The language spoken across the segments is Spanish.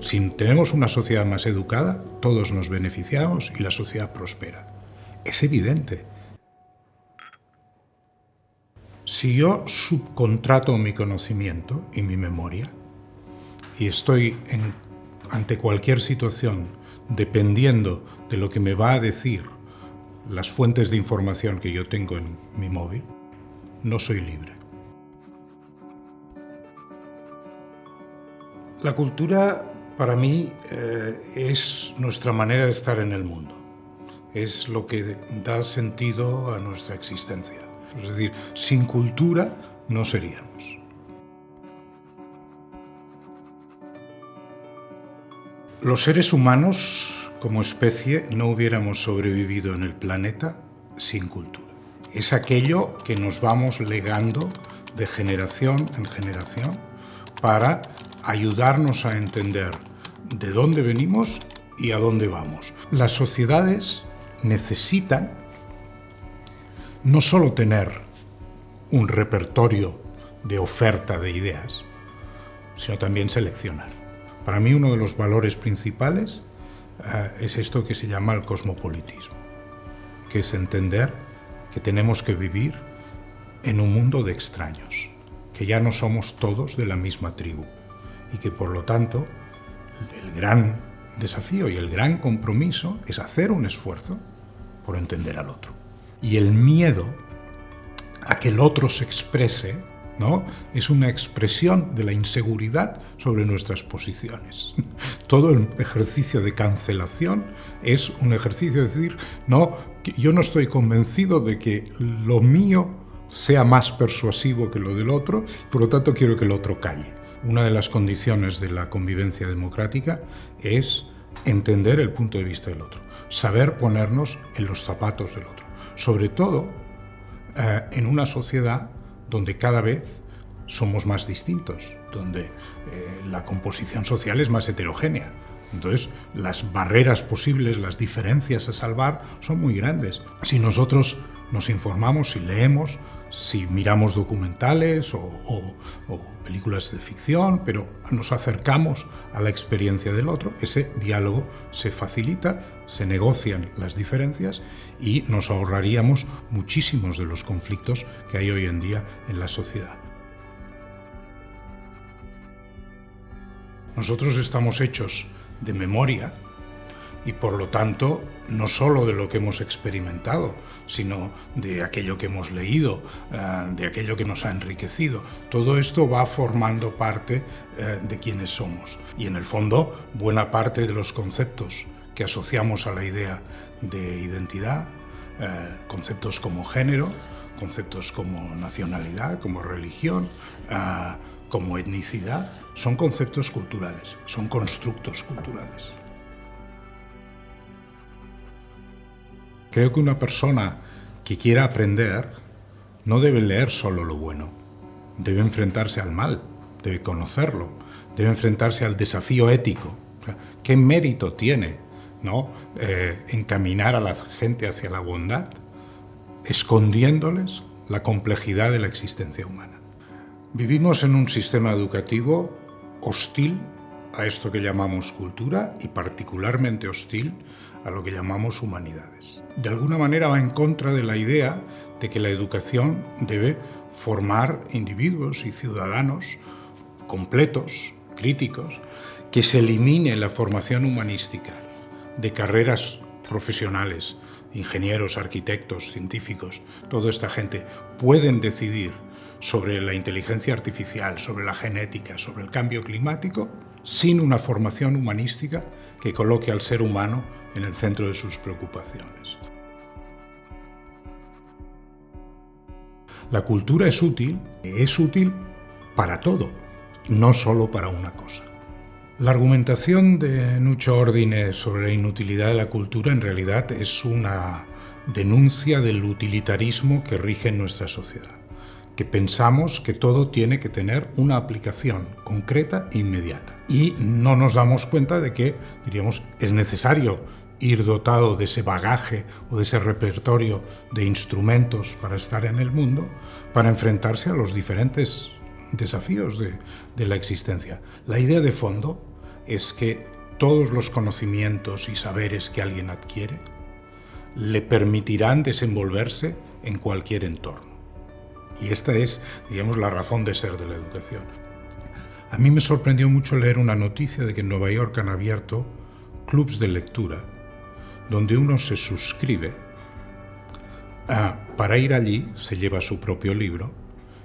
Si tenemos una sociedad más educada, todos nos beneficiamos y la sociedad prospera. Es evidente. Si yo subcontrato mi conocimiento y mi memoria y estoy ante cualquier situación dependiendo de lo que me va a decir las fuentes de información que yo tengo en mi móvil, no soy libre. La cultura, para mí, es nuestra manera de estar en el mundo. Es lo que da sentido a nuestra existencia. Es decir, sin cultura no seríamos. Los seres humanos, como especie, no hubiéramos sobrevivido en el planeta sin cultura. Es aquello que nos vamos legando de generación en generación para ayudarnos a entender de dónde venimos y a dónde vamos. Las sociedades necesitan no solo tener un repertorio de oferta de ideas, sino también seleccionar. Para mí uno de los valores principales es esto que se llama el cosmopolitismo, que es entender que tenemos que vivir en un mundo de extraños, que ya no somos todos de la misma tribu y que por lo tanto el gran desafío y el gran compromiso es hacer un esfuerzo por entender al otro. Y el miedo a que el otro se exprese, ¿no?, es una expresión de la inseguridad sobre nuestras posiciones. Todo el ejercicio de cancelación es un ejercicio de decir, no, yo no estoy convencido de que lo mío sea más persuasivo que lo del otro, por lo tanto quiero que el otro calle. Una de las condiciones de la convivencia democrática es entender el punto de vista del otro, saber ponernos en los zapatos del otro, sobre todo en una sociedad donde cada vez somos más distintos, donde la composición social es más heterogénea. Entonces, las barreras posibles, las diferencias a salvar son muy grandes. Si nosotros nos informamos, si leemos, si miramos documentales o películas de ficción, pero nos acercamos a la experiencia del otro, ese diálogo se facilita, se negocian las diferencias y nos ahorraríamos muchísimos de los conflictos que hay hoy en día en la sociedad. Nosotros estamos hechos de memoria y por lo tanto no solo de lo que hemos experimentado, sino de aquello que hemos leído, de aquello que nos ha enriquecido. Todo esto va formando parte de quienes somos. Y en el fondo, buena parte de los conceptos que asociamos a la idea de identidad, conceptos como género, conceptos como nacionalidad, como religión, como etnicidad, son conceptos culturales, son constructos culturales. Creo que una persona que quiera aprender no debe leer solo lo bueno, debe enfrentarse al mal, debe conocerlo, debe enfrentarse al desafío ético. O sea, ¿qué mérito tiene, ¿no?, encaminar a la gente hacia la bondad, escondiéndoles la complejidad de la existencia humana? Vivimos en un sistema educativo hostil a esto que llamamos cultura y particularmente hostil a lo que llamamos humanidades. De alguna manera va en contra de la idea de que la educación debe formar individuos y ciudadanos completos, críticos, que se elimine la formación humanística de carreras profesionales, ingenieros, arquitectos, científicos. Toda esta gente pueden decidir sobre la inteligencia artificial, sobre la genética, sobre el cambio climático, sin una formación humanística que coloque al ser humano en el centro de sus preocupaciones. La cultura es útil para todo, no solo para una cosa. La argumentación de Nuccio Ordine sobre la inutilidad de la cultura en realidad es una denuncia del utilitarismo que rige en nuestra sociedad, que pensamos que todo tiene que tener una aplicación concreta e inmediata. Y no nos damos cuenta de que, diríamos, es necesario ir dotado de ese bagaje o de ese repertorio de instrumentos para estar en el mundo, para enfrentarse a los diferentes desafíos de la existencia. La idea de fondo es que todos los conocimientos y saberes que alguien adquiere le permitirán desenvolverse en cualquier entorno. Y esta es, digamos, la razón de ser de la educación. A mí me sorprendió mucho leer una noticia de que en Nueva York han abierto clubs de lectura donde uno se suscribe. Para ir allí se lleva su propio libro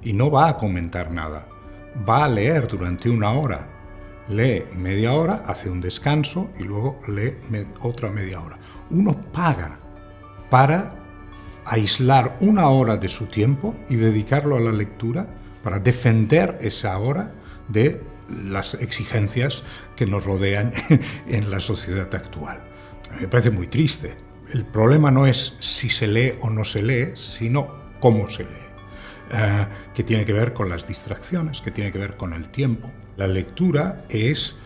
y no va a comentar nada. Va a leer durante una hora. Lee media hora, hace un descanso y luego lee otra media hora. Uno paga para aislar una hora de su tiempo y dedicarlo a la lectura para defender esa hora de las exigencias que nos rodean en la sociedad actual. A mí me parece muy triste. El problema no es si se lee o no se lee, sino cómo se lee, que tiene que ver con las distracciones, que tiene que ver con el tiempo. La lectura es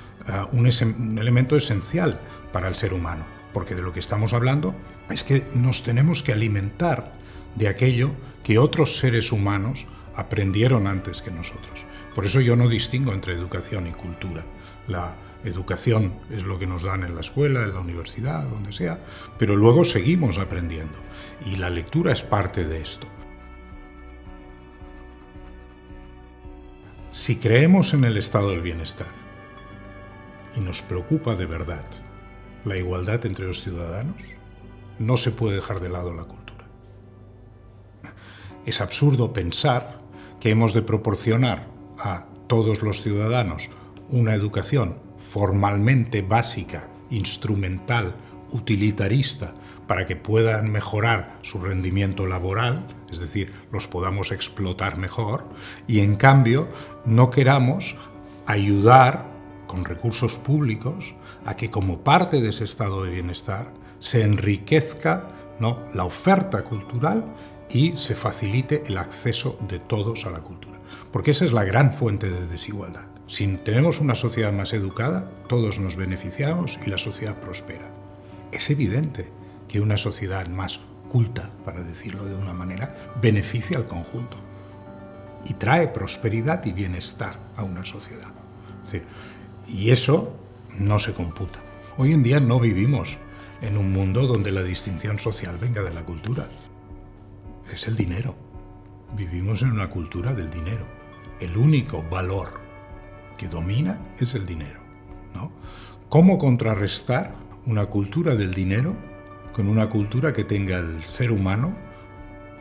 un elemento esencial para el ser humano, porque de lo que estamos hablando es que nos tenemos que alimentar de aquello que otros seres humanos aprendieron antes que nosotros. Por eso yo no distingo entre educación y cultura. La educación es lo que nos dan en la escuela, en la universidad, donde sea, pero luego seguimos aprendiendo y la lectura es parte de esto. Si creemos en el estado del bienestar y nos preocupa de verdad la igualdad entre los ciudadanos, no se puede dejar de lado la cultura. Es absurdo pensar que hemos de proporcionar a todos los ciudadanos una educación formalmente básica, instrumental, utilitarista, para que puedan mejorar su rendimiento laboral, es decir, los podamos explotar mejor, y en cambio no queramos ayudar con recursos públicos a que como parte de ese estado de bienestar se enriquezca, ¿no?, la oferta cultural y se facilite el acceso de todos a la cultura. Porque esa es la gran fuente de desigualdad. Si tenemos una sociedad más educada, todos nos beneficiamos y la sociedad prospera. Es evidente que una sociedad más culta, para decirlo de una manera, beneficia al conjunto y trae prosperidad y bienestar a una sociedad. Sí. Y eso no se computa. Hoy en día no vivimos en un mundo donde la distinción social venga de la cultura. Es el dinero. Vivimos en una cultura del dinero. El único valor que domina es el dinero, ¿no? ¿Cómo contrarrestar una cultura del dinero con una cultura que tenga el ser humano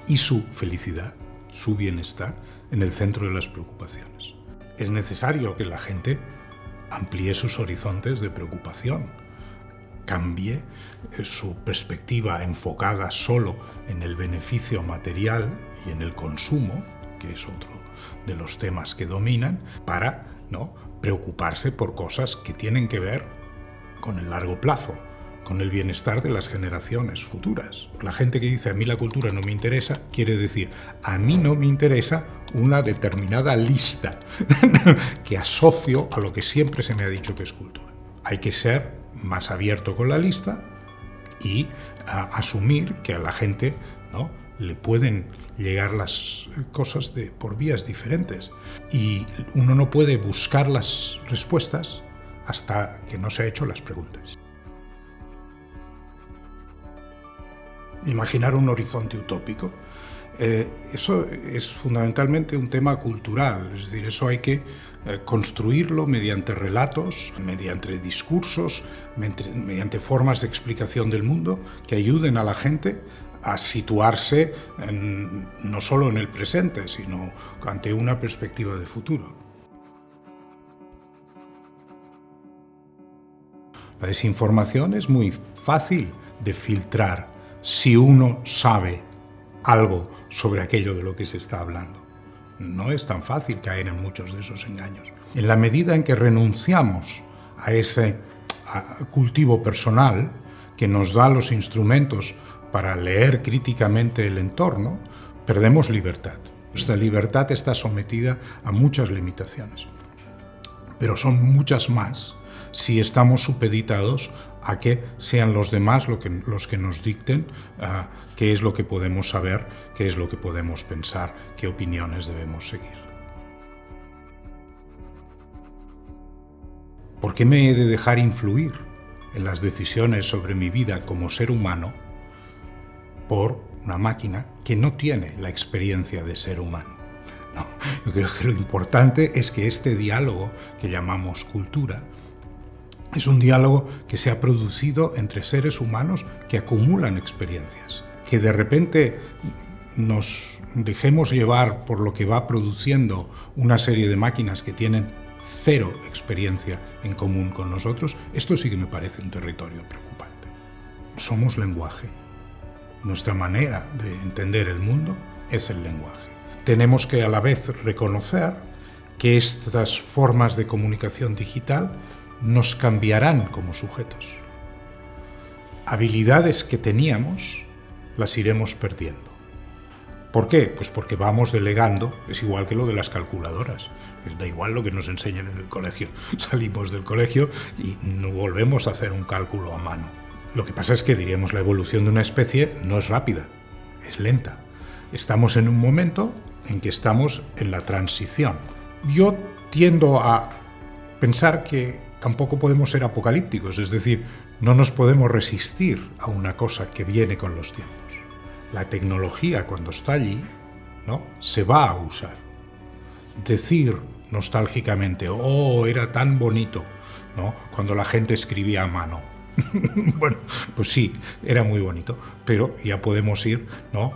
y su felicidad, su bienestar, en el centro de las preocupaciones? Es necesario que la gente amplíe sus horizontes de preocupación, cambie su perspectiva enfocada solo en el beneficio material y en el consumo, que es otro de los temas que dominan, para no preocuparse por cosas que tienen que ver con el largo plazo, con el bienestar de las generaciones futuras. La gente que dice a mí la cultura no me interesa, quiere decir a mí no me interesa una determinada lista que asocio a lo que siempre se me ha dicho que es cultura. Hay que ser más abierto con la lista y asumir que a la gente, ¿no?, le pueden llegar las cosas por vías diferentes y uno no puede buscar las respuestas hasta que no se ha hecho las preguntas. Imaginar un horizonte utópico, eso es fundamentalmente un tema cultural, es decir, eso hay que construirlo mediante relatos, mediante discursos, mediante formas de explicación del mundo que ayuden a la gente a situarse no solo en el presente, sino ante una perspectiva de futuro. La desinformación es muy fácil de filtrar si uno sabe algo sobre aquello de lo que se está hablando. No es tan fácil caer en muchos de esos engaños. En la medida en que renunciamos a ese cultivo personal que nos da los instrumentos para leer críticamente el entorno, perdemos libertad. Nuestra libertad está sometida a muchas limitaciones, pero son muchas más si estamos supeditados a que sean los demás los que nos dicten qué es lo que podemos saber, qué es lo que podemos pensar, qué opiniones debemos seguir. ¿Por qué me he de dejar influir en las decisiones sobre mi vida como ser humano por una máquina que no tiene la experiencia de ser humano? No, yo creo que lo importante es que este diálogo que llamamos cultura es un diálogo que se ha producido entre seres humanos que acumulan experiencias. Que de repente nos dejemos llevar por lo que va produciendo una serie de máquinas que tienen cero experiencia en común con nosotros, esto sí que me parece un territorio preocupante. Somos lenguaje. Nuestra manera de entender el mundo es el lenguaje. Tenemos que a la vez reconocer que estas formas de comunicación digital nos cambiarán como sujetos. Habilidades que teníamos las iremos perdiendo. ¿Por qué? Pues porque vamos delegando, es igual que lo de las calculadoras. Da igual lo que nos enseñen en el colegio. Salimos del colegio y no volvemos a hacer un cálculo a mano. Lo que pasa es que, diríamos, la evolución de una especie no es rápida, es lenta. Estamos en un momento en que estamos en la transición. Yo tiendo a pensar que tampoco podemos ser apocalípticos, es decir, no nos podemos resistir a una cosa que viene con los tiempos. La tecnología, cuando está allí, ¿no?, se va a usar. Decir nostálgicamente, oh, era tan bonito, ¿no?, cuando la gente escribía a mano. Bueno, pues sí, era muy bonito, pero ya podemos ir, ¿no?,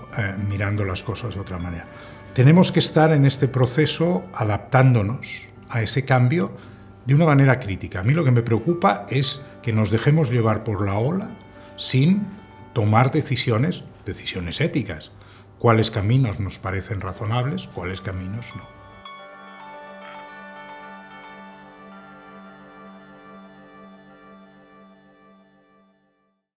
mirando las cosas de otra manera. Tenemos que estar en este proceso adaptándonos a ese cambio de una manera crítica. A mí lo que me preocupa es que nos dejemos llevar por la ola sin tomar decisiones éticas. ¿Cuáles caminos nos parecen razonables? ¿Cuáles caminos no?